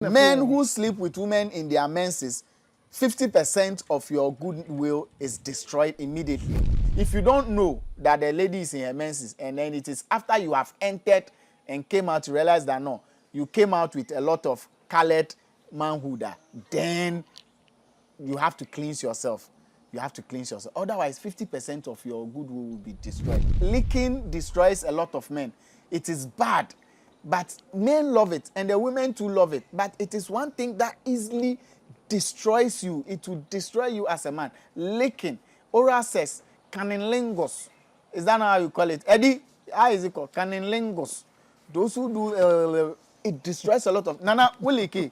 Men who sleep with women in their menses, 50% of your goodwill is destroyed immediately. If you don't know that the lady is in her menses, and then it is after you have entered and came out to realize that no, you came out with a lot of colored manhood, then you have to cleanse yourself. You have to cleanse yourself. Otherwise, 50% of your goodwill will be destroyed. Leaking destroys a lot of men. It is bad, but men love it, and the women too love it. But it is one thing that easily destroys you. It will destroy you as a man. Leaking, oral sex, cunnilingus. Is that how you call it? Eddie, how is it called? Cunnilingus. Those who do, it destroys a lot of... Nana, will leaky?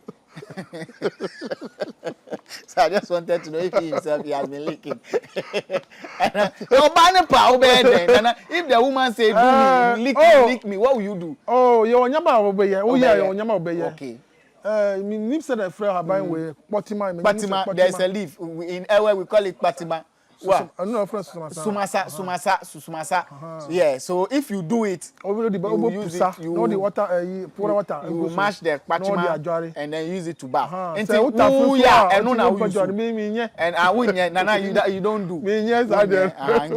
So I just wanted to know if he himself he has been leaking. If the woman said, leak me, what will you do? Oh, you're nyama obey. Oh, yeah, you're nyama obey. Okay. Me said a friend have way. Patima, there's a leaf. In Ewe, we call it Patima. What? Sumasa. Yeah, so if you do it, you use it, you the water, pour water. You mash the Patima and then use it to bath. And say, and I wouldn't, Nana, you don't do. Yes, I do.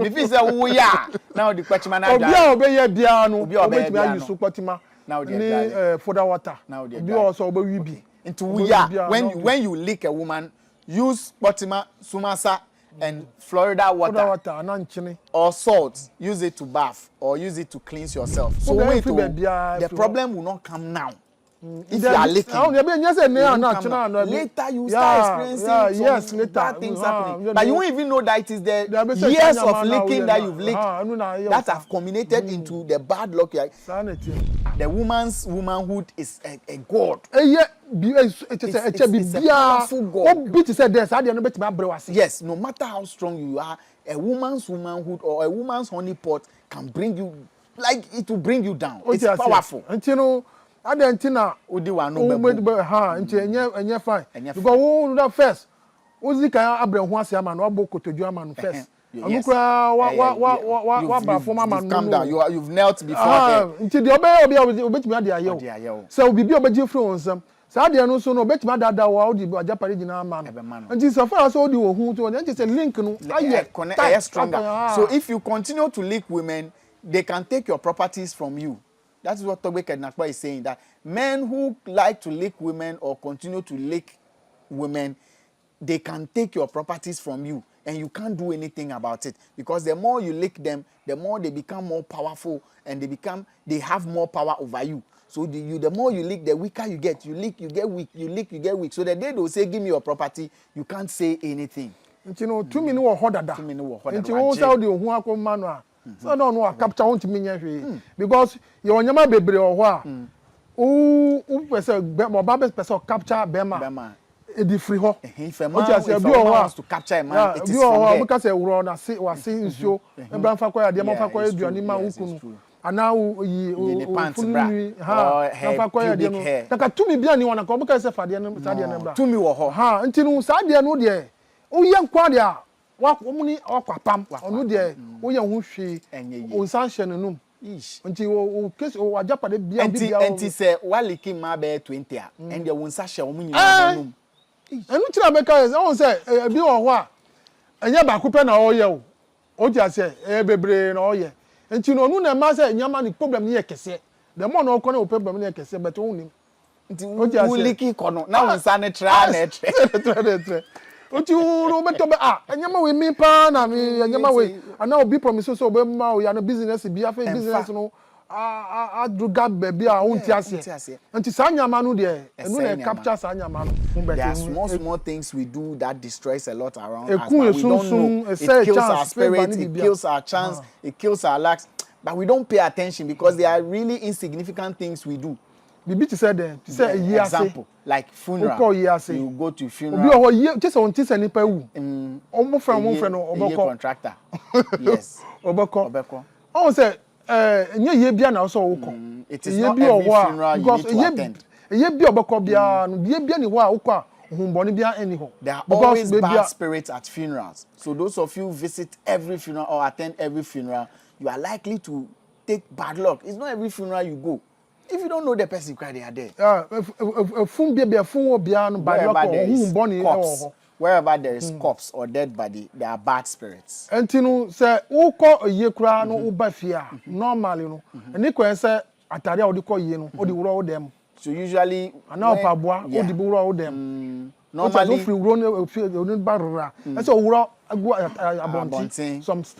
If you say, oh, yeah, now the Patima now they for the water. Now they also obey. Into when you lick a woman, use Patima, Sumasa, and Florida water or salt. Use it to bath or use it to cleanse yourself. So wait, the problem will not come now. If you are licking, later you start experiencing bad things happening. But you won't even know that it is the years of licking that you've licked that have culminated into the bad luck. The woman's womanhood is a god. It's a powerful god. Yes, no matter how strong you are, a woman's womanhood or a woman's honeypot can bring you, like it will bring you down. It's powerful. And you know, I don't know. Udi wa no bebo. Enye fine. Because who that first? Who's the kind of Abraham who has a man who bought kotoju man first? Yes. Calm down. You've knelt before. Until the obey me there. So we be obey from some. So they no so no bet me that wa odi ajapare gina man. Until so far so odi wo hu to and just a link no. Stronger. So if you continue to lick women, they can take your properties from you. That is what Togbe Kedinakpo is saying, that men who like to lick women or continue to lick women, they can take your properties from you and you can't do anything about it, because the more you lick them, the more they become more powerful and they have more power over you. So the more you lick, the weaker you get. You lick, you get weak. You lick, you get weak. So the day they'll say, give me your property, you can't say anything. You know, 2 minutes or harder. 2 minutes or harder. You won't tell the who manual. So don't know capture want to mean because your nyama bebre or what who person person capture bema e di free ho if a man wants to capture a man, it is from there. Because e wuro na say was say nsuo e bran fa kwa de ma fa kwa aduani ma wukunu ana yi funni ha fa kwa de no taka tumi bia ni wona ko because say fa de no sa de no bra tumi wo ho ha ntinu sa de no de o ye nkwa de a womuni okwapam onu de wo ye hu hwe o sanhye nunum nti o case o ajapade bia enti se waliki ma be 20 a and de won sanhye o munyi nunum enu tira be ka o se bi wo ho a enye ba kupe na o ye o ti ase bebre na o ye nti no nu na ma se nyama ni problem ni ye kese the more na o ko na o problem ni ye kese but o nim nti wo liki kono na won sa ne tra na tre Ochi uru beto be enyama we mi pa na mi enyama we ana obi promise so be ma o ya no business bi afa business no druga be bi a unti ase anti sa nyama no de enu na capture sa nyama no there are small things we do that destroys a lot around us, but we don't know. It kills our spirit, it kills our chance, it kills our lacks, but we don't pay attention because they are really insignificant things we do. Bibi to say them, to say example, like funeral. You go to funeral. Obi o just on tisa nipa wu. Omo friend no oboko contractor. Yes. Oboko. Oh say nye ye bia na so wo ko. It is not every funeral you need to attend. Ye bia oboko bia no ye bia ni ho a wo ko a humboni bia any ho. There are always bad spirits at funerals. So those of you visit every funeral or attend every funeral, you are likely to take bad luck. It's not every funeral you go. If you don't know the person, cry they are dead. Wherever there is corpse or dead body, there are bad spirits. And you know, say, who call a year crown or bafia normally, no, and they can say, Ataria or the call you know, or the world them. So usually, and now Pabua, or the Bura them. Normally, if you run a field, barra, and so we're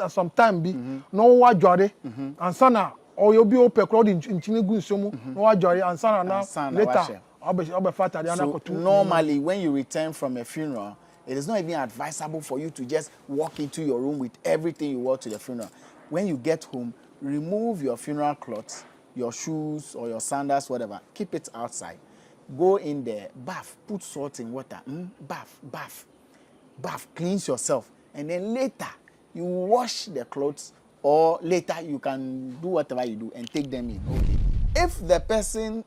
some time be no what jolly, and sana, or you'll be open crowd in Chinigu Sumu, no jolly, and sana now later. So normally, when you return from a funeral, it is not even advisable for you to just walk into your room with everything you wore to the funeral. When you get home, remove your funeral clothes, your shoes or your sandals, whatever. Keep it outside. Go in there, bath, put salt in water, bath, cleanse yourself. And then later, you wash the clothes, or later you can do whatever you do and take them in. Okay. If the person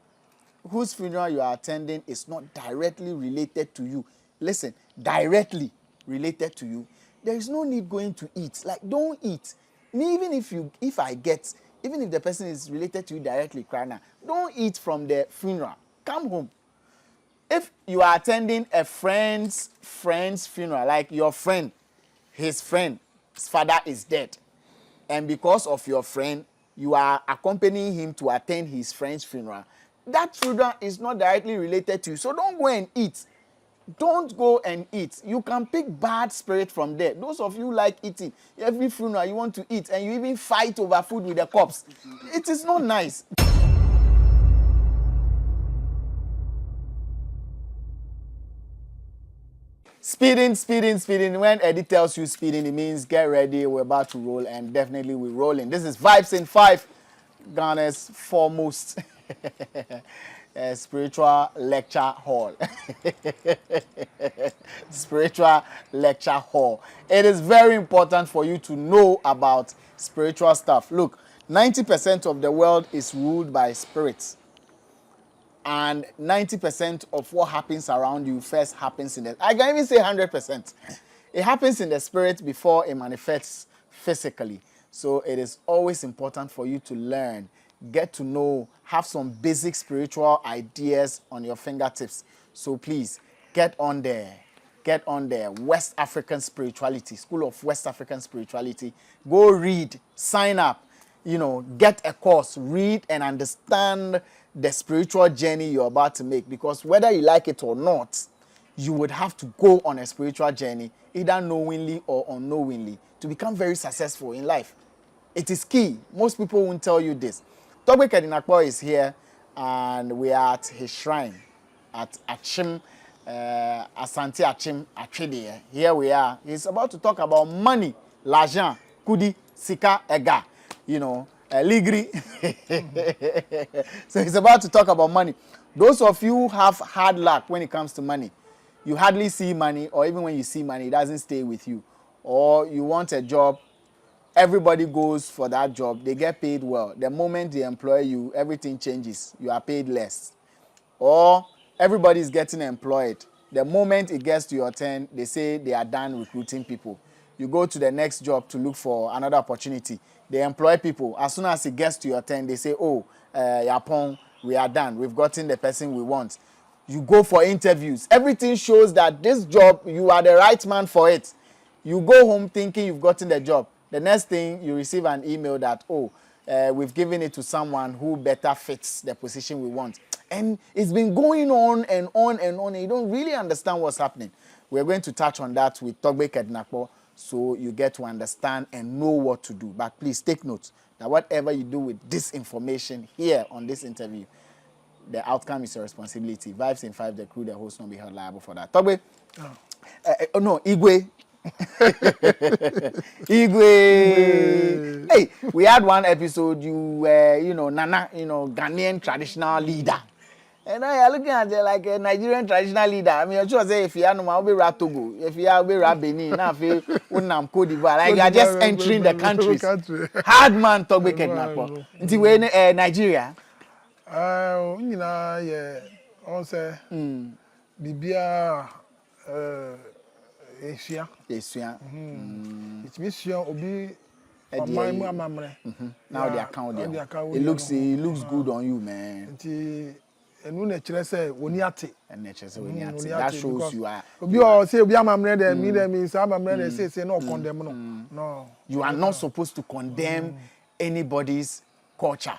whose funeral you are attending is not directly related to you, listen, directly related to you, there is no need going to eat. Like, don't eat. Even if the person is related to you directly, don't eat from the funeral. Come home. If you are attending a friend's funeral, like your friend, his friend's father is dead, and because of your friend, you are accompanying him to attend his friend's funeral, that funeral is not directly related to you. So don't go and eat. Don't go and eat. You can pick bad spirit from there. Those of you like eating, every funeral you want to eat, and you even fight over food with the corpse. It is not nice. Speeding. When Eddie tells you speeding, it means get ready, we're about to roll, and definitely we're rolling. This is Vibes in 5, Ghana's foremost spiritual lecture hall. Spiritual lecture hall. It is very important for you to know about spiritual stuff. Look, 90% of the world is ruled by spirits. And 90% of what happens around you first happens in the... I can even say 100%. It happens in the spirit before it manifests physically. So it is always important for you to learn, get to know, have some basic spiritual ideas on your fingertips. So please, get on there. Get on there. West African Spirituality, School of West African Spirituality. Go read, sign up, get a course, read and understand the spiritual journey you're about to make. Because whether you like it or not, you would have to go on a spiritual journey, either knowingly or unknowingly, to become very successful in life. It is key. Most people won't tell you this. Togbe Kedinakpo is here, and we are at his shrine at Achim, Asante Achim Achidie. Here we are. He's about to talk about money, l'argent, kudi, sika, ega, ligri. So he's about to talk about money. Those of you who have hard luck when it comes to money, you hardly see money, or even when you see money, it doesn't stay with you. Or you want a job, everybody goes for that job, they get paid well. The moment they employ you, everything changes. You are paid less. Or everybody is getting employed. The moment it gets to your turn, they say they are done recruiting people. You go to the next job to look for another opportunity. They employ people. As soon as it gets to your turn, they say, Yapon, we are done. We've gotten the person we want. You go for interviews. Everything shows that this job, you are the right man for it. You go home thinking you've gotten the job. The next thing, you receive an email that, we've given it to someone who better fits the position we want. And it's been going on and on and on, and you don't really understand what's happening. We're going to touch on that with Togbe Kedinakpo, so you get to understand and know what to do. But please take note that whatever you do with this information here on this interview, the outcome is your responsibility. Vibes in 5, the crew, the host, not be held liable for that. Togbe, Igwe. Igwe. Hey, we had one episode, you were, Nana, Ghanaian traditional leader. And I looking at you like a Nigerian traditional leader. I mean, I'm sure say if you are no more, be Togo. If you are be Benin, now if you Unam Cote d'Ivoire, like you are just entering the countries. Hard man, Togbe Kedinakpo. Until we Nigeria. Yeah, also, Bibia, Asia. Asia. It's mission obi Now the account there. It looks good on you, man. And when say when you ate, that shows you are. Say we am there, me there means I'm there. Say no condemn no. You are not supposed to condemn anybody's culture.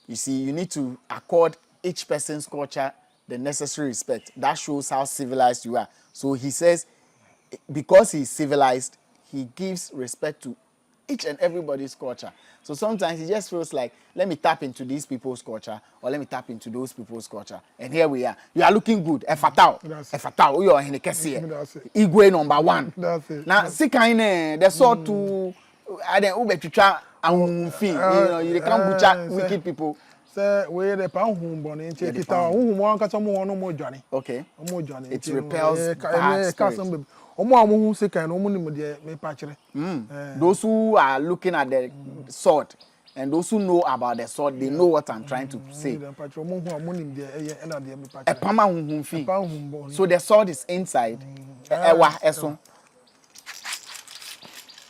You see, you need to accord each person's culture the necessary respect. That shows how civilized you are. So he says, because he's civilized, he gives respect to each and everybody's culture. So sometimes he just feels like, let me tap into these people's culture, or let me tap into those people's culture. And here we are. You are looking good. Efatao. You are in the Kessie. Igwe number 1. That's it. Now, see kind the sort to I don't you can't butcher wicked people. Say we the pan home born in kita home wan ka some no mo dwane. Okay. Mo dwane. It repels bad spirits. Omo say kan omo nim de me pa kire. Those who are looking at the sword and those who know about the sword, they know what I'm trying to say. So the sword is inside.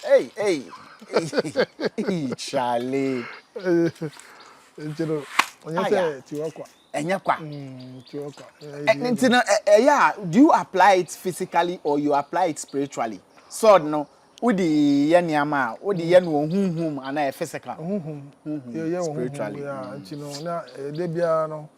Hey, Charlie. Yeah, do you apply it physically or you apply it spiritually? Sword no. Udi yeniama, udi yenu and physical. Spiritually. Yeah, na debia no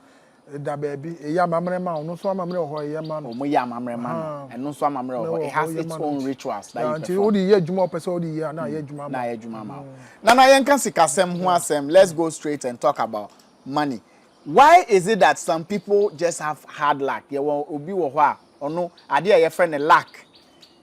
da baby ya mamre ma no so mamre ho ye ma no. Omo ya mamre ma and no so mamre ho. It has its own rituals that you perform. Udi ye adwuma person udi ye na ye adwuma ma. Na ye adwuma ma. Na yenka sikasem ho asem. Let's go straight and talk about money. Why is it that some people just have hard luck? Ye wo obi wo ho a ono ade ye friend lack.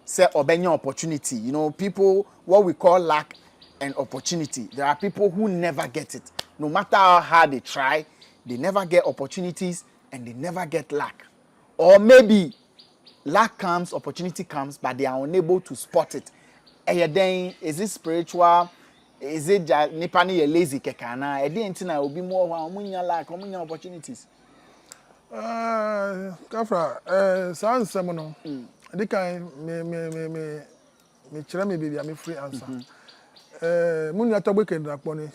Say obenya opportunity. You know, people, what we call lack and opportunity. There are people who never get it. No matter how hard they try, they never get opportunities and they never get luck. Or maybe luck comes, opportunity comes, but they are unable to spot it. Then, is it spiritual? Is it just nipani lazy kekana? Entina will be more omunya luck, omunya opportunities. Kafra, sans semono. The kind me chere me baby am free answer. Munya Togbe Kedinakpo me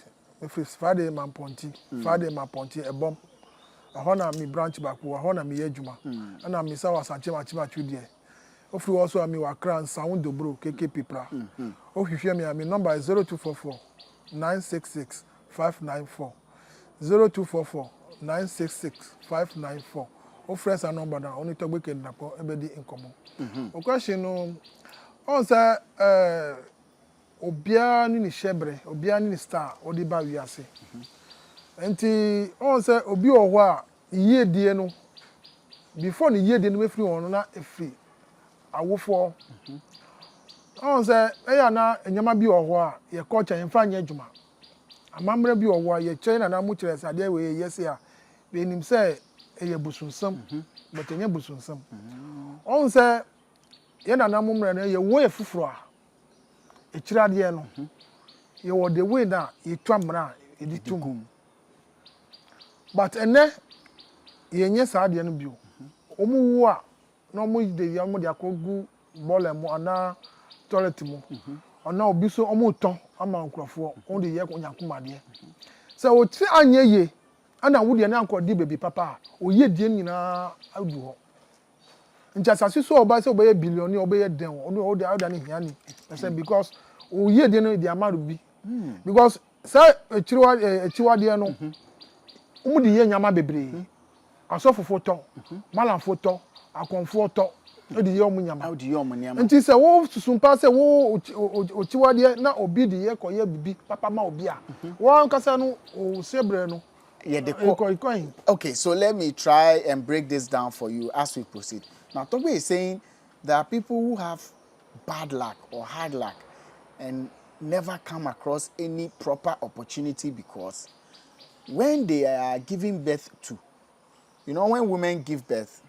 free Friday man ponti e bom. Ahona mi branch back wo ahona mi adwuma. Na mi sa wasanche ma twudie. Ofri also am wa kran sound dobro keke pipra. Ohwehwe me am number is 0244 966 594. 0244 966 594. O friends and number now only Togbe Kedinakpo ebedi inkomo. O question no on say obia ni shebre obia ni star odi ba wiase. Enti on say obi oho a iye die no before ni iye die no mefiri won na efiri awofo. On say eya na enyama bi oho a ye culture emfa nya adwuma. Amamre bi oho a ye China na mu kire sade we yesi a be nim say eye busunsam but enye busunsam. On say ye na namumre na ye wo efufuro a ekirade no ye wo the way na ye twamra e di tum but ene ye nye saade no bio omu wo a na omu de ye omu de akogu bolem ana toilet mu ona obi so omu ton ama nkrofo on de ye onyakomade se o ti anye ye ana wo de na ankodi baby papa o ye die nyina adu ho nja sase so oba se oba ye billion oba ye den o de oda ni hiani because o ye de no de amaru bi because say echiwade no umu de ye nyama bebre asofofo to malamfo to akonfo to o de ye omu nyama o de ye omu nyama nti se wo susumpa se wo ochiwade na obi de ye koye bibi papa ma obi a wo ankasa no o sebre no. Yeah, okay, so let me try and break this down for you as we proceed. Now, Togbe is saying there are people who have bad luck or hard luck and never come across any proper opportunity because when they are giving birth to, you know, when women give birth,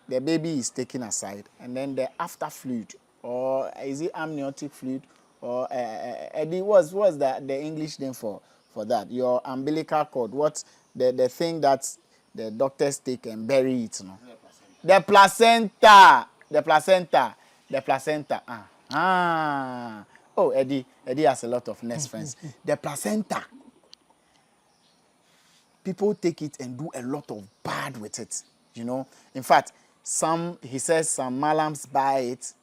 the baby is taken aside and then the after fluid, or is it amniotic fluid, or what's the English name for that? Your umbilical cord. What's the thing that the doctors take and bury it? No? The placenta. Oh, Eddie has a lot of nest friends. The placenta. People take it and do a lot of bad with it, you know. In fact, he says some malams buy it,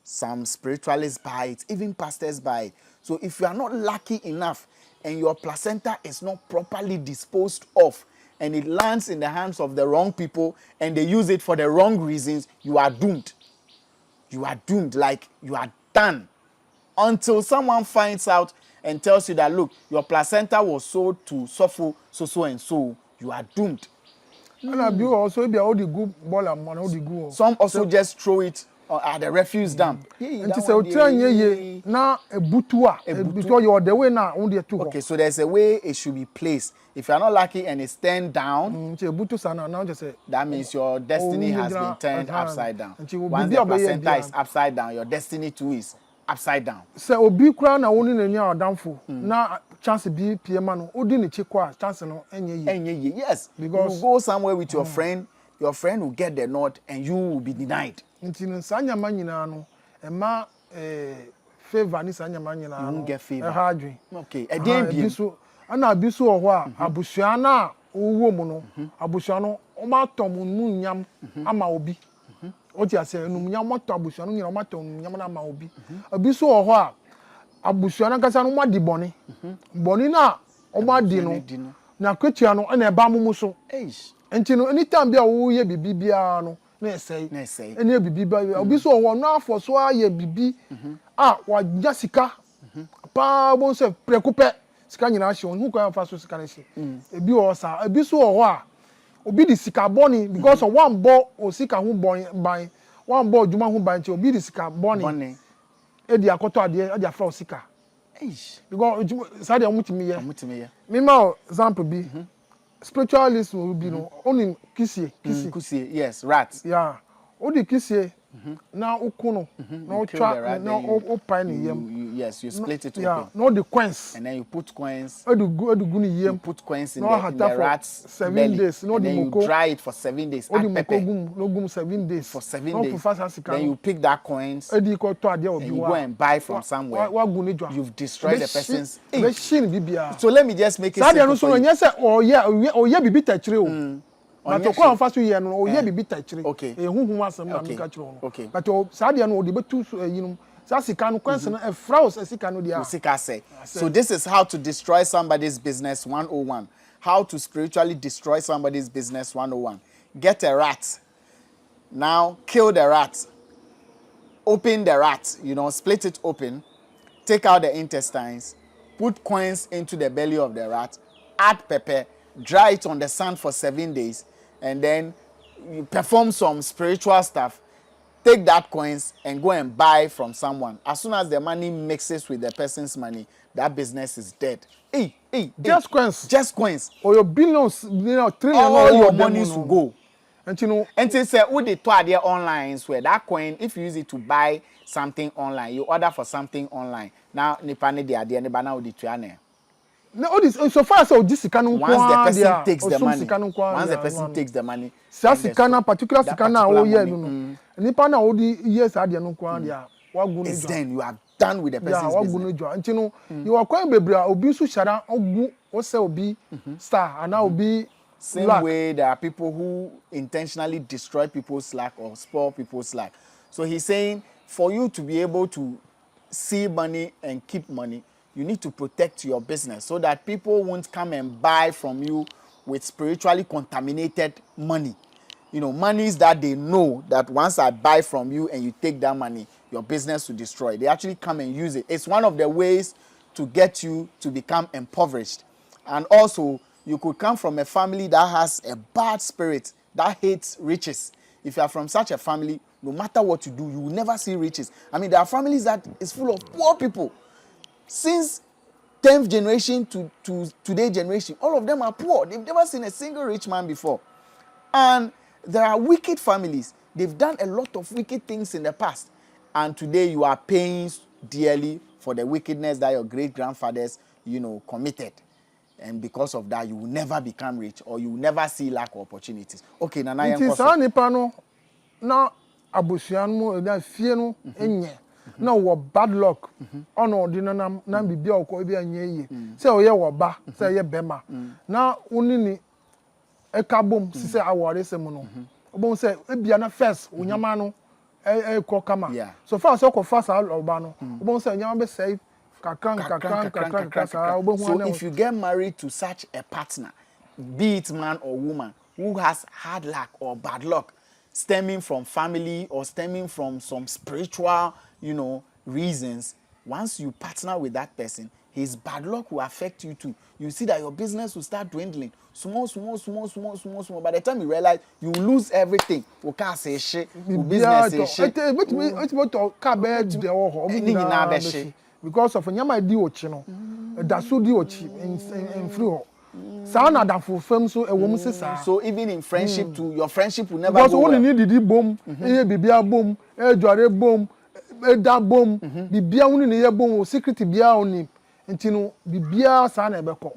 some spiritualists buy it, even pastors buy it. So if you are not lucky enough and your placenta is not properly disposed of and it lands in the hands of the wrong people and they use it for the wrong reasons, you are doomed. You are doomed, like you are done. Until someone finds out and tells you that, look, your placenta was sold to so and so, you are doomed. And I do also be all the good ball and all the good. Some also just throw it at the refuse dump. And to say, now a butua, because you are the way now, only two. Okay, so there's a way it should be placed. If you're not lucky and it's turned down, that means your destiny has been turned upside down. Once the placenta is upside down, your destiny too is upside down. So obi kura na woni na nya adamfo na chance bi PM no odi ni chekwa chance no enye yes, because you go somewhere with your friend will get the nod and you will be denied. Ntino sanyama nyina no ema favor ni sanyama nyina no get favor. Hadwen. Okay, e dey bi so ana bi so ho a abusua na owo mu no abusua no o ma tom mu nyam ama obi. What you say, no nyamato abusua no nyina mato nyama na ma obi. Abi so ho a abusua na kasa no ma di boni. Boni na o ma di no. Na kwetua no na eba mumu so. Enti no anytime bia wo ye bibi bia no na esei. Ene bibi bia obi so ho no afo so aye bibi wa jasika. Pa bon se prekupe sika nyina hye hu kwa fa so sika na hye. Ebi o sa ebi so ho a obi di sika boni because of one bo o sika hu ban one bo djuma hu ban ti obi di sika boni e di akoto ade e di afra o sika because sa de omutimi ye me ma example bi spiritualist will be no only kisie yes rats yeah o di kisie na ukuno na o twa na o pan yem yes you split it yeah open no the coins and then you put coins edugu ni yem put coins in the rat's 7 belly. days no and the then moko you dry it for 7 days add pepper no gum 7 days for 7 no days then you pick that coins and you go and buy from somewhere you've destroyed the person's so let me just make it simple for you. But to come fast here no o ye bibi tachire okay huhum asem na meka chiro no okay but o sadia no o de betu sa sika no kwanse no e fraus sika no dia sika say so this is how to destroy somebody's business 101 how to spiritually destroy somebody's business 101 get a rat now kill the rat open the rat split it open take out the intestines put coins into the belly of the rat add pepper dry it on the sun for 7 days and then you perform some spiritual stuff, take that coins and go and buy from someone. As soon as the money mixes with the person's money, that business is dead. Just coins. Or your billions, trillions, all your monies will go. And say, who they told there online where that coin, if you use it to buy something online, you order for something online. Now, nipane the idea, nipana odi tuane. No, this so far as this can once the person takes the money, once the person takes the money, particular sikana oh yeah no nipa na odi years ade no kwa dia wagu it's then you are done with the person's business. Nti no you are quite bebre obi su shara ogu o se obi star and now obi same luck. Way there are people who intentionally destroy people's luck or spoil people's luck. So he's saying for you to be able to see money and keep money, you need to protect your business so that people won't come and buy from you with spiritually contaminated money. Monies that they know that once I buy from you and you take that money, your business will destroy. They actually come and use it. It's one of the ways to get you to become impoverished. And also, you could come from a family that has a bad spirit, that hates riches. If you are from such a family, no matter what you do, you will never see riches. I mean, there are families that is full of poor people. Since 10th generation to today's generation, all of them are poor. They've never seen a single rich man before. And there are wicked families. They've done a lot of wicked things in the past. And today you are paying dearly for the wickedness that your great-grandfathers, committed. And because of that, you will never become rich or you will never see lack of opportunities. Okay, Nana. It is nipa no na abusuan mu da fie no enye. na wo bad luck ono di na bibia okọ bi anye ye say oye wo ba say ye bema na woni ni ekabom say awore sem no obom say ebia na first onyama no ko kama so far so ko fast oba no obom say onyama be say kakran so if you get married to such a partner, be it man or woman, who has hard luck or bad luck stemming from family or stemming from some spiritual, reasons, once you partner with that person, his bad luck will affect you too. You see that your business will start dwindling. Small. By the time you realize, you lose everything. Business say shit. Because of nyama di ochi no da so di ochi in free ho sa na da for fam so ewom se sa so even in friendship too, your friendship will never because go well. Because when didi bom e bibia bom e dware bom e da bom bibia woni ne ye bom secret bia oni nti no bibia sa na ebeko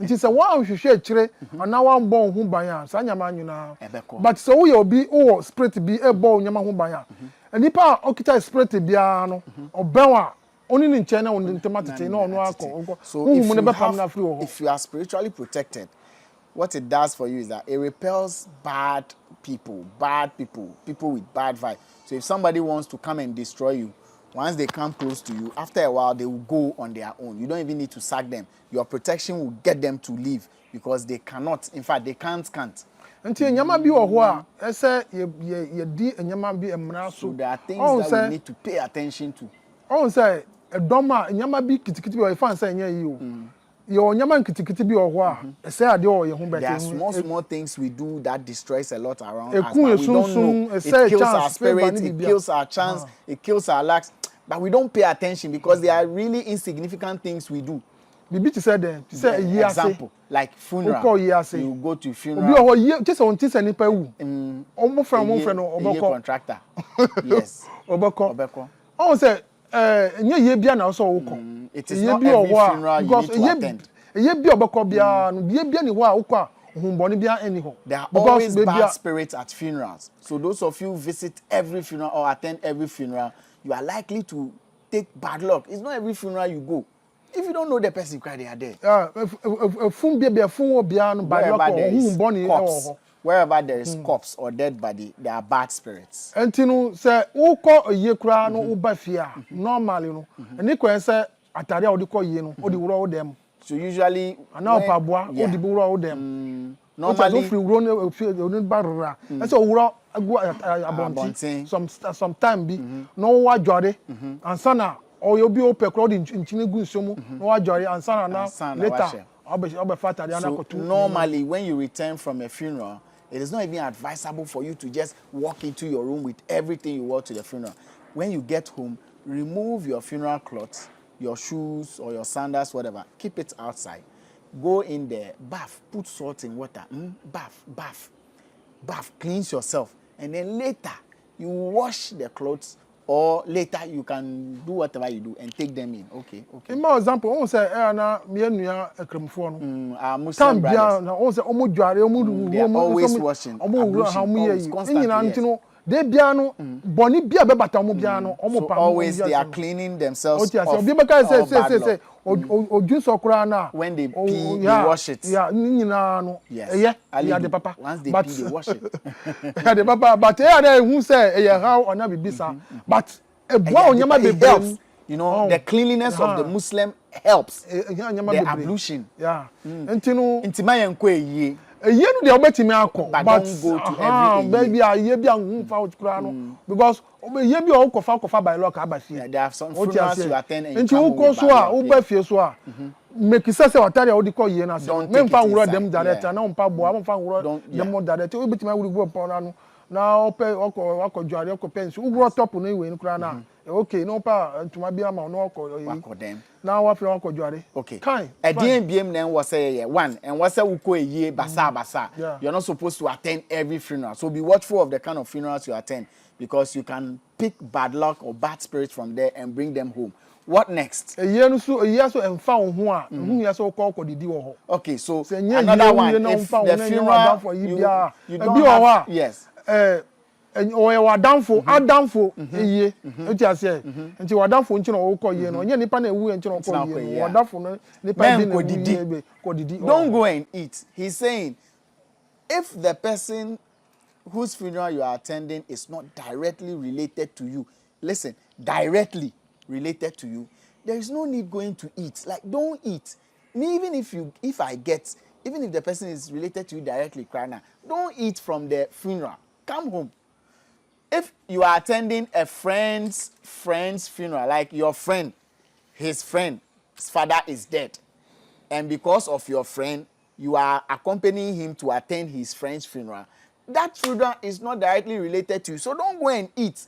nti se wa hwehwe akire ana wa mbon ho ban a sa nyama nyuna but so wo ye obi o spirit bi e bo nyama ho ban a nipa okita spirit bia no obenwa only in China on the tomato no. So if you are spiritually protected, what it does for you is that it repels bad people, people with bad vibe. So if somebody wants to come and destroy you, once they come close to you, after a while they will go on their own. You don't even need to sack them. Your protection will get them to leave because they cannot. In fact, they can't. Until nyama bi wo ho a ese ye di nyama bi emra so. So there are things that we need to pay attention to. On say edoma nyama bi kitikiti bi o fan say nya yi o yo nyama kitikiti bi o ho a say ade o ye ho bete. There are small things we do that destroys a lot around us. We don't know. It kills our spirit, it kills our chance, it kills our luck, but we don't pay attention because they are really insignificant things we do. Bibi to say them, to say a example like funeral. You go to funeral. Obi o ye just on tins nipa wu. Omo friend no oboko contractor. Yes. Oboko. On say nye ye bia na so wukọ it is not every funeral you need to attend. Ye bia obekọ bia no ye bia ni ho a wukọ ohumboni bia eni ho. There are always bad spirits at funerals. So those of you visit every funeral or attend every funeral, you are likely to take bad luck. It's not every funeral you go. If you don't know the person, cry they are there. Fun bia fun bia no bad luck ohumboni e. Wherever there is corpse or dead body, there are bad spirits. Entinu say ukọ ye kura no uba fia normally no. Eni ko say atare a odiko ye no odi wuro dem. So usually ana opaboa odi wuro wo dem. Normally free wuro no barra. Say wuro agu abonti some time bi no wa jware ansana o yo bi o pekro di nchine gu nsomu no wa jware ansana na later so normally when you return from a funeral, it is not even advisable for you to just walk into your room with everything you wore to the funeral. When you get home, remove your funeral clothes, your shoes or your sandals, whatever. Keep it outside. Go in there, bath, put salt in water, bath, cleanse yourself. And then later, you wash the clothes or later you can do whatever you do and take them in. Okay. In my example, on say na me nua ekremfo no. Muslim brothers. Na on say omo dware omo always washing. Constantly. They bia no boni bia be bata omo bia no omo pa. Always they are cleaning themselves. Say oju sokura na. When they pee, they wash it. Yeah, nyina no. Yes. Yeah, the papa. Once they pee, they wash it. Yeah, the papa, but who say how ona bibisa. But it helps. You know, the cleanliness of the Muslim helps. The ablution. Yeah. Entinu intima yenkwe ye. Ye no de obetimi akọ but don't go to every baby ye bia hu fa okura no because ye bia o kofa by luck abafie. There are some funerals you attend and you go so a wo ba fie so a make sense watare o di ko ye na se me mfa nwuro dem direct na mfa bo am mfa nwuro dem direct o betimi awuri go pon na na ope okojware okopens ugro top no iwe nkura na okay no pa ntuma bia ma no okodem na wa fre okojware okay edien na was say one and was say uko eye basa you're not supposed to attend every funeral, so be watchful of the kind of funerals you attend because you can pick bad luck or bad spirits from there and bring them home. What next? So emfa ho a hu ya so didi wo ho. Okay, so another one, if the funeral you don't have, yes or wadamfo adamfo eye enti ase enti wadamfo nchi no wo ye no onye nipa na ewu nchi no ko ye wadamfo no nipa bi na ko didi. Don't go and eat. He's saying if the person whose funeral you are attending is not directly related to you, listen, directly related to you, there is no need going to eat. Like, don't eat. Me, even if the person is related to you directly, don't eat from the funeral. Come home. If you are attending a friend's funeral, like your friend, his friend's father is dead, and because of your friend, you are accompanying him to attend his friend's funeral, that funeral is not directly related to you. So don't go and eat.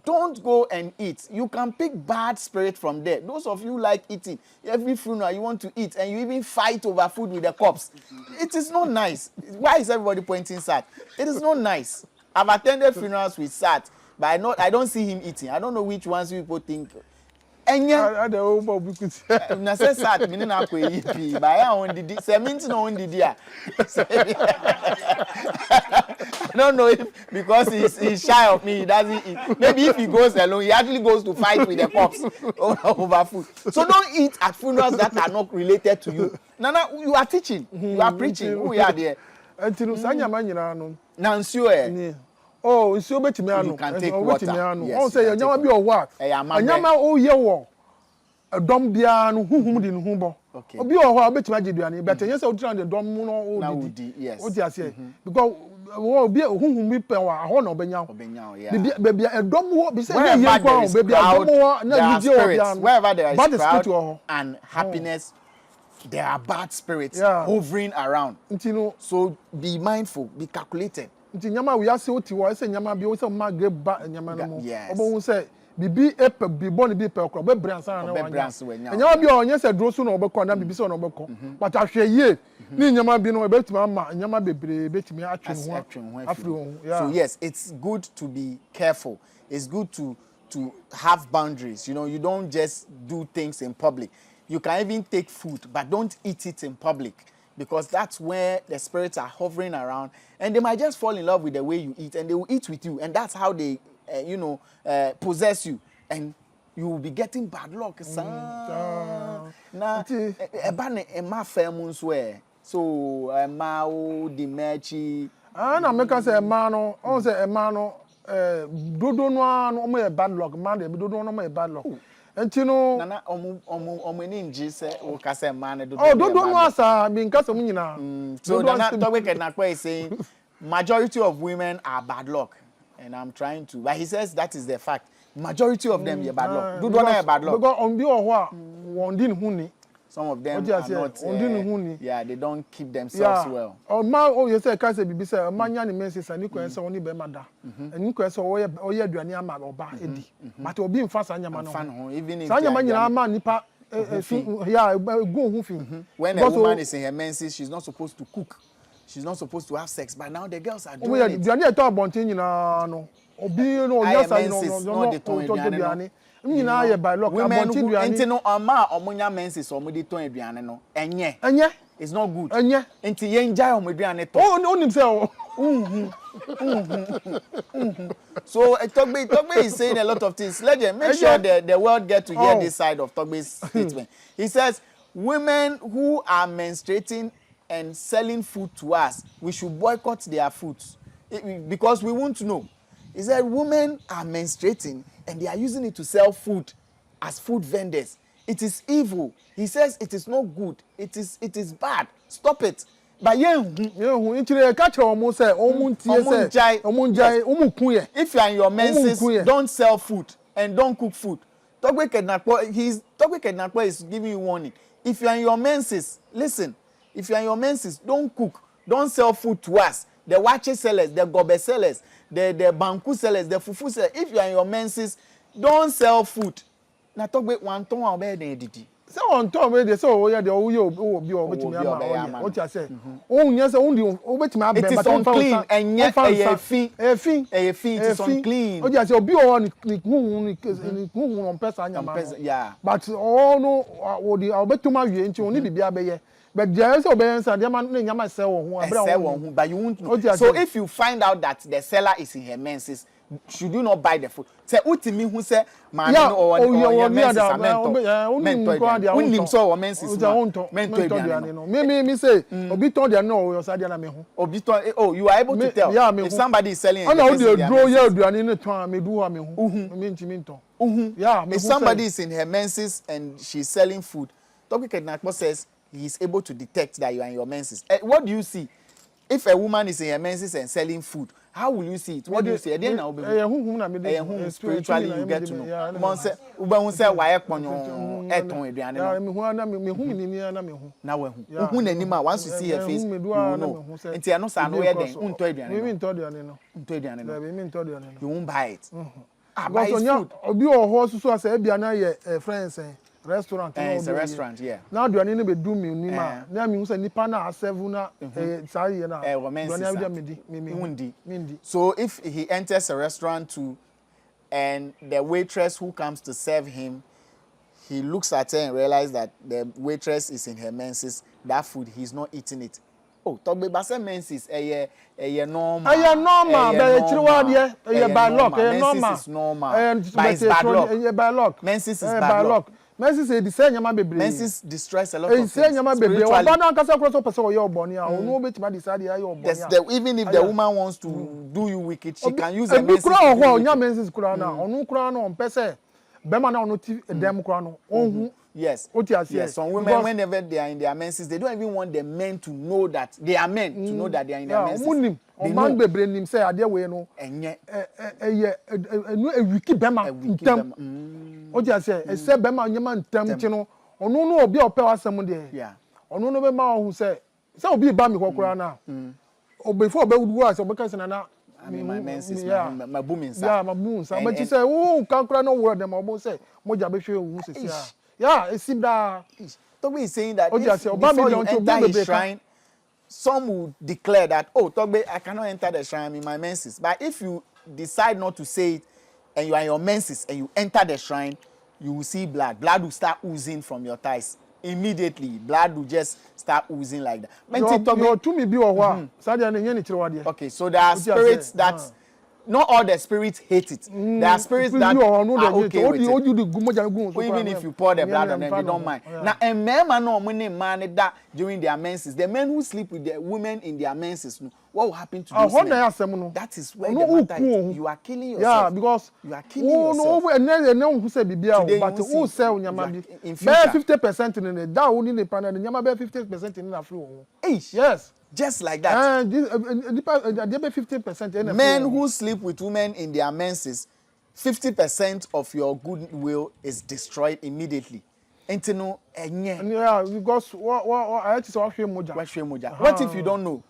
Don't go and eat. You can pick bad spirit from there. Those of you like eating. Every funeral you want to eat and you even fight over food with the corpse. It is not nice. Why is everybody pointing Sat? It is not nice. I've attended funerals with Sat, but I don't see him eating. I don't know which ones people think. I don't na say Sat me na ko yi but I on didi. Say me no on didi a. I don't know if because he's shy of me, he doesn't eat. Maybe if he goes alone, he actually goes to fight with the cops over food. So don't eat at funerals that are not related to you. Nana, you are teaching, you are preaching. Who are there? Until Sanyama nyina no. Nancio eh. Oh, nsuo betimi anu. You can take water. Yes, oh, say nyama bi owa. Nyama o ye wo. Dom bia no huhum di no hubo. Obi oho a betimi ageduane, but enye say odira de dom no o di. Yes. O di ase. Because obi huhum bi pe wa ho na obenya. Yeah. Baby dom wo bi say ye kwa baby dom wo na bidi o bia. Wherever there is crowd and happiness, there are bad spirits hovering around. So be mindful, be calculated. Nti nyama we ase oti wo ese nyama bi wo se ma gre ba nyama no mo obo se bibi epe bi bo ne bi pe okro be bransa na wa nyama bi onye se dro so na obekọ na bibi se na obekọ but ahwe ye ni nyama bi no ebetuma ma nyama bebre betumi atwe ho afri ho. So yes, it's good to be careful. It's good to have boundaries. You know, you don't just do things in public. You can even take food, but don't eat it in public, because that's where the spirits are hovering around, and they might just fall in love with the way you eat, and they will eat with you, and that's how they, possess you, and you will be getting bad luck. Now, ema famous way. So ema o di mechi. Na make say ema no, on say ema no, dodo no anu omo e bad luck, man dey dodo no omo e bad luck. Entino nana omo ni nji se o ka say man dodo. Oh, dodo no asa bi nka so nyina. So nana Togbe Kedinakpo is saying majority of women are bad luck, and I'm trying to, but he says that is the fact. Majority of them are bad luck. Dodo na bad luck. Because on bi o ho a won di hu ni. Some of them are not, they don't keep themselves well. Oh, ma, you say, Kase Bibi say, Manya ni menses and Nico and so only Bemada. And Nico so oye duania ma oba edi. But obi in fast anyamano. Even if Sanyamanya man nipa go hoofing. When a woman is in her menses, she's not supposed to cook. She's not supposed to have sex. But now the girls are doing it. Duania talk about no. Obi no yes no. Women who enti no ama omunya menses omude ton aduane no enye it's not good enti yenja omuduane to onim say so Togbe is saying a lot of things. Let them make sure the world get to hear this side of Togbe's statement. He says women who are menstruating and selling food to us, we should boycott their foods because we won't know. He said women are menstruating and they are using it to sell food as food vendors. It is evil. He says it is not good. It is bad. Stop it. But if you are in your menses, don't sell food and don't cook food. Togbe Kedinakpo is giving you warning. If you are in your menses, listen. If you are in your menses, don't cook. Don't sell food to us. The wache sellers, the gobe sellers, the banku sellers, the fufu sellers. If you are in your menses, don't sell food. Na Togbe one ton obey den didi. Say on ton we dey say o ya dey o ye obi o betimi ama o what you say. O nya say o ndi o betimi abem but it is unclean enye efi it is unclean. O just say obi o ni huhun on pesa anya ma. Yeah. But o no o di o betuma wie nti o ni bibia be ye. But there is obedience and the man nyama sell one. But you won't know. So if you find out that the seller is in her menses, should you not buy the food? Say ultimi who say man no or menses mentor. So menses mentor. Me say obi ton dia no o say dia na me ho. Obi ton you are able to tell if somebody is selling. Ana o dey draw ya aduane ne ton me do ha me ho. Me ntimi nton. Yeah, if somebody is in her menses and she's selling food, Togbe Kedinakpo says he is able to detect that you are in your menses. What do you see? If a woman is in her menses and selling food, how will you see it? What do you see? Spiritually, you get to know. Now, once you see her face, you will know. You won't buy it. Buy friends. Restaurant. It's a restaurant, yeah. Now do I need to do me nima? Now me say nipa na seven na sorry na. So if he enters a restaurant too, and the waitress who comes to serve him, he looks at her and realizes that the waitress is in her menses, that food he's not eating it. Oh, Togbe Basa menses normal. Normal, but by luck, normal. Menses is normal. But it's bad luck. By luck. Menses is bad luck. Menses say the same nyama bebre. Menses destroys a lot of things. Say nyama bebre. Oba na kasa cross person o your boni a. Onu obetima decide ya your boni. Even if the woman wants to do you wicked, she can use a menses. Kura o nya menses kura na. Onu kura na on pese. Bema na onu ti dem kura no. Ohun. Yes. Yes. Some women, whenever they are in their menses, they don't even want the men to know that they are men, to know that they are in their menses. They know. Man bebre nim say ade we no. Enye. E wiki bema ntam. Oja say e say bema nyama ntam ti no. Onu no obi ope wasem de. Yeah. Onu no be ma ohun say obi ba mi kokora na. Before be wudu wa say obi kan say na my menses, my booming sir. Yeah, my booming sir. But you say, oh, can cry no word them obo say moja be hwe ohun say. Yeah, it seems that Togbe is saying that before you enter his shrine, some will declare that, oh, Togbe, I cannot enter the shrine in my menses. But if you decide not to say it, and you are in your menses, and you enter the shrine, you will see blood. Blood will start oozing from your thighs. Immediately, blood will just start oozing like that. Okay, so there are spirits that... Not all the spirits hate it. There are spirits that are okay with it. Even if you pour the blood on them, they don't mind. Now, a man that during their menses, the men who sleep with the women in their menses, what will happen to those men? That is where the matter is. You are killing yourself. Yeah, because you are killing yourself. In future, 50% in it. That only the panel. The 50% in the floor. Yes. Just like that. 50%. Men who sleep with women in their menses, 50% of your goodwill is destroyed immediately. Yeah, because what if you don't know?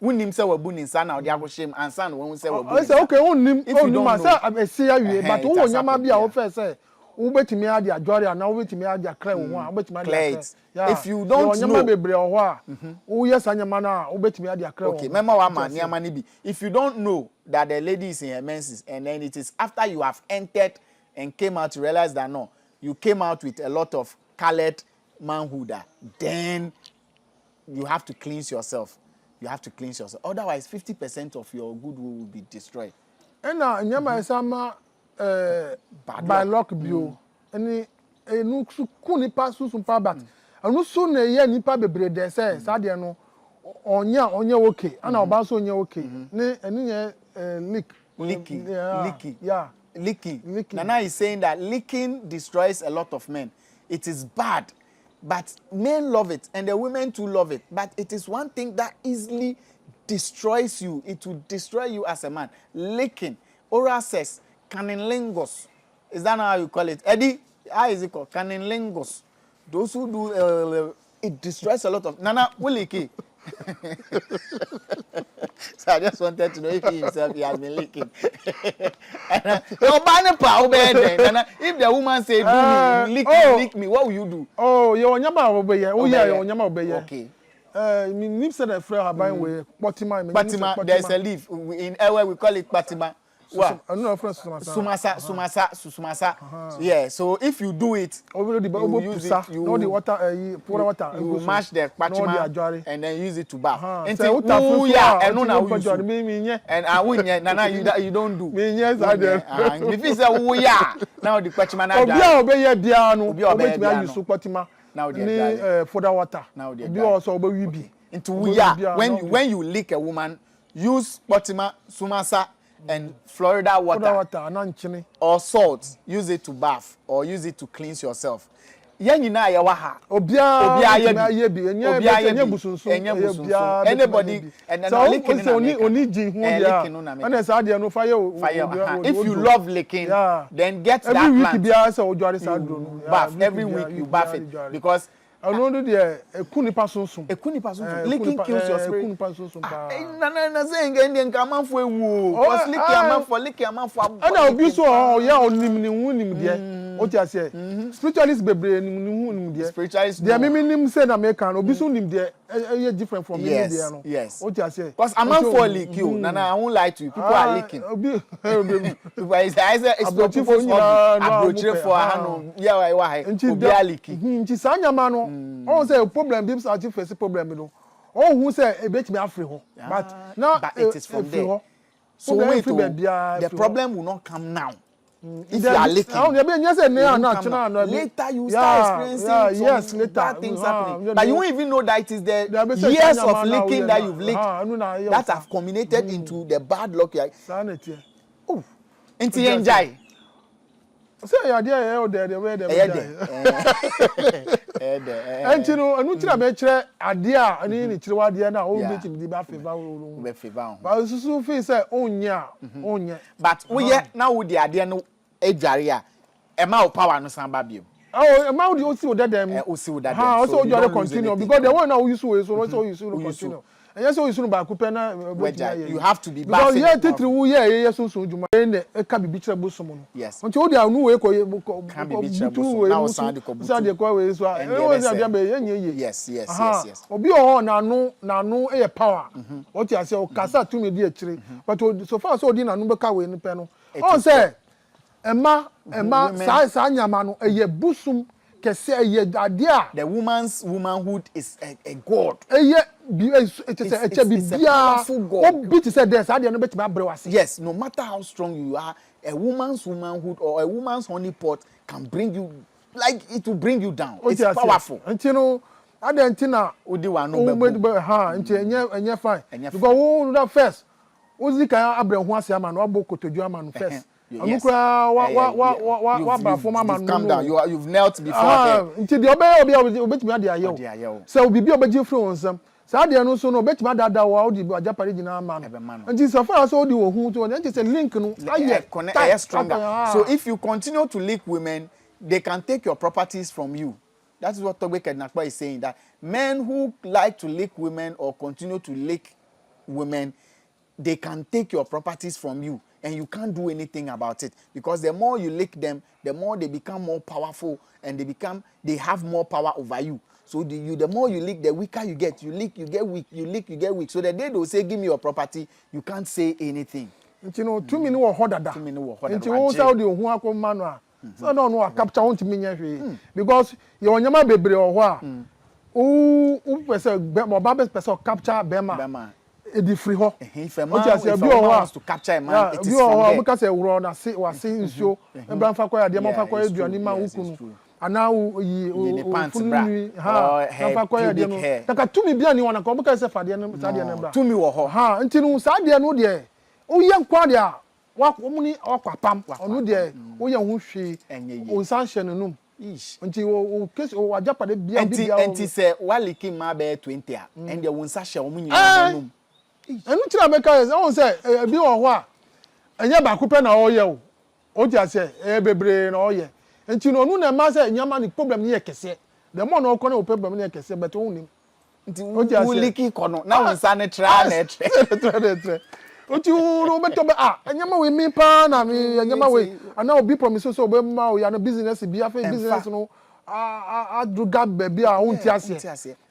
Unim say we bunin sana odi agoshim and san when we say we bunin. I say okay, unim I say I see you but who nyama bia wo first say wo betimi ade adware na wo betimi ade akra wo ho betimi ade. If you don't know bebre ho a wo yes anyama na wo betimi ade akra wo. Okay, remember one man nyama ni bi. If you don't know that the lady is in her menses and then it is after you have entered and came out to realize that no, you came out with a lot of colored manhood, then you have to cleanse yourself. You have to cleanse yourself. Otherwise, 50% of your goodwill will be destroyed. And now, nyama esama by luck bio. Any no kuni pasu sumpa bat. Anu so na ye nipa bebre de say sade no onya okay. Ana oba so onya okay. Ne eni ye licking. Yeah. Licking. Nana is saying that licking destroys a lot of men. It is bad. But men love it, and the women too love it. But it is one thing that easily destroys you. It will destroy you as a man. Licking, oral sex, cunnilingus. Is that how you call it? Eddie, how is it called? Cunnilingus. Those who do, it destroys a lot of... Nana, will lick. So I just wanted to know if he himself he has been licking. If the woman said, lick me, what will you do? Oh, you're nyama obeye. Oh yeah, you're nyama obeye. Okay. Me said a friend have been with Batima. There's a leaf in Ewe we call it Batima. What? Sumasa. Yeah, so if you do it, you use it, you mash the pachima and then use it to bath. And say, oh yeah, and no and I win, Nana, you don't do. If it's a oh yeah, now the pachima now now they for the water. Now they also be into yeah. When you lick a woman, use Potima, Sumasa, and Florida water or salt. Use it to bath or use it to cleanse yourself. Anybody and if you love licking, then get that plant. Bath every week you bath it because licking kills your spirit. Spiritualist different from yes. Because I'm not for lick you. Nana, I won't lie to you. People are licking. It's all say problem bims are face problem all who say e bet me afri ho but now it is from there. So wait, the problem will not come now. If you are licking, later you start experiencing bad things happening. But you won't even know that it is the years of licking that you've licked that have culminated into the bad luck. Oh, into enjoy. Say you there and you know anu tira me kire ade a ani ni kire wade na o be chim di ba favor but so feel say onya but we now with the ade no edware a e ma power no san ba bio oh e ma o si o dadam so so you continue because the one now use so use continue. And yes, so you soon back you have to be back. Because here, Titru, yeah, so Juma, and a can be beachable someone. Yes. Until they are no way, can be beachable. Now, Sandy yes. Obi on no air power. What you say, Cassa to me, dear tree. But so far, so dinner, no car in the panel. Oh, say, Emma, Sanya Mano, a year bosom. The woman's womanhood is a god. It's a powerful god. Yes, no matter how strong you are, a woman's womanhood or a woman's honeypot can bring you, like it will bring you down. It's powerful. And you know, I didn't know. Fine. Because first, who's the kind of Abraham who has a man or Boko to German first? Yes. Calm down. You've knelt before. Until the obey so be obey from some. So they no so no bet my dada wa odi Japan man. And so far as all the who to and just a link no stronger. So if you continue to lick women, they can take your properties from you. That is what Togbe Kedinakpo is saying, that men who like to lick women or continue to lick women, they can take your properties from you. And you can't do anything about it, because the more you lick them, the more they become more powerful, and they have more power over you. So the more you lick, the weaker you get. You lick, you get weak. You lick, you get weak. So the day they'll say, "Give me your property," you can't say anything. You know, 2 minutes or harder. 2 minutes or harder. And you won't tell the who are come manual. So no, capture on to me because you're on your baby or what? Who person, more babes person capture Bema. Edi free ho. If a man wants to capture a man, it is from there. Because we run and say show. Ebranfa kwa de manfa kwa aduane ma wukunu. Ana yi pants bra. Ha, kwa de no. Taka tumi bia ni wana ko because say fade no sade no bra. Tumi wo ho. Ha, nti no sade no de. O ye nkwa de a wa omuni okwapam. Onu de o ye hu hwe. O sanction no. Nti o case o ajapa de bia bia. Nti say wa liking ma be 20 a. And de won sa hye o munyina no. Enu tira meka yes won say bi wo ho a enye ba kupe na oye o ti say bebre na oye enti no nu na ma say nyama ni problem ni yekese the more na okọ na problem ni yekese but won nim enti wo liki kono na won sa ne tra na tre o ti ro beto be nyama we mi pa na mi nyama we ana obi promise so be ma o ya no business bi afa business no druga baby a won ti ase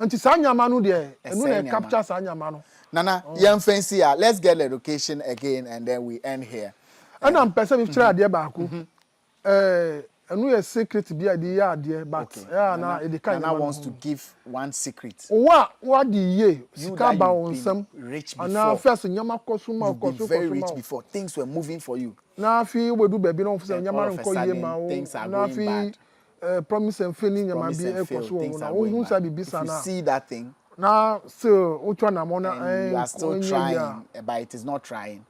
enti sa nyama no de enu na capture sa nyama no Nana, young fancy, let's get the location again and then we end here. And I'm person if try there back. And we a secret be idea there, but now it kind Nana wants to give one secret. What the year? You that you've been rich before. And now first nyama kosuma you've been very rich before. Things were moving for you. Now we do baby no for nyama nko ye ma o. Things are going bad. Promise and failing nyama be e koso na. If you see that thing. Now so which one am on and you are still trying, but it is not trying.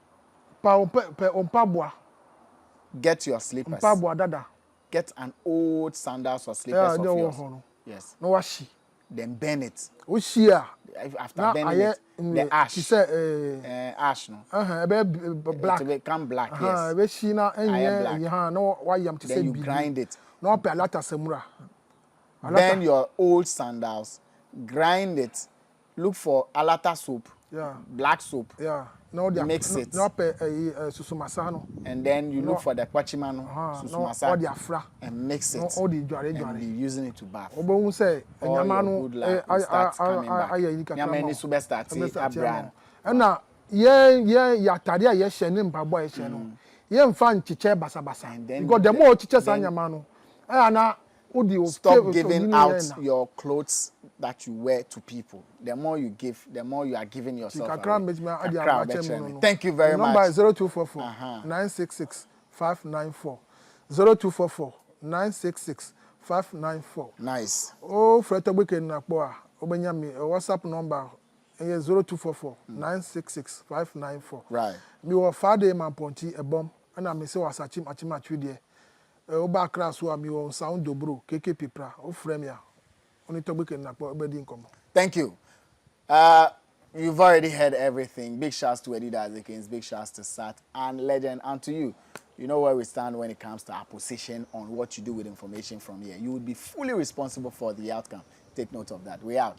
Get your slippers. Get an old sandals or slippers of yours. Yes. No washi. Then burn it. After burning it, the ash. Ash no. Black. It will become black. Yes. Then you grind it. No pe alata semura. Burn your old sandals. Grind it. Look for alata soap. Yeah. Black soap. Yeah. No, mix it. No pe susumasano. And then you look for the kwachimano. Susumasa. No, afra. And mix it. No, all the and be using it to bath. Obo say nyamano start coming back. Nyamani sube start abran. And now ya tade a ye hye ne mpabo ye hye no. Ye mfa nchiche basabasa. Because the more chiche sa nyamano. Na stop giving out your clothes that you wear to people. The more you give, the more you are giving yourself. Thank you very much. Number is 0244 966 594. 0244 966 594. Nice. Oh, Fred Togbe Kedinakpo a obenyami WhatsApp number is 0244 966 594. Right. Me wa Friday man ponti ebom and I say was achimachwi there. Oba class wa mi won sound dobro keke pipra o frame ya oni Togbe Kedinakpo ebedi nkomo. Thank you. You've already heard everything. Big shouts to Eddie Dazikins, big shouts to Sat and Legend, and to you. You know where we stand when it comes to our position on what you do with information from here. You would be fully responsible for the outcome. Take note of that. We're out.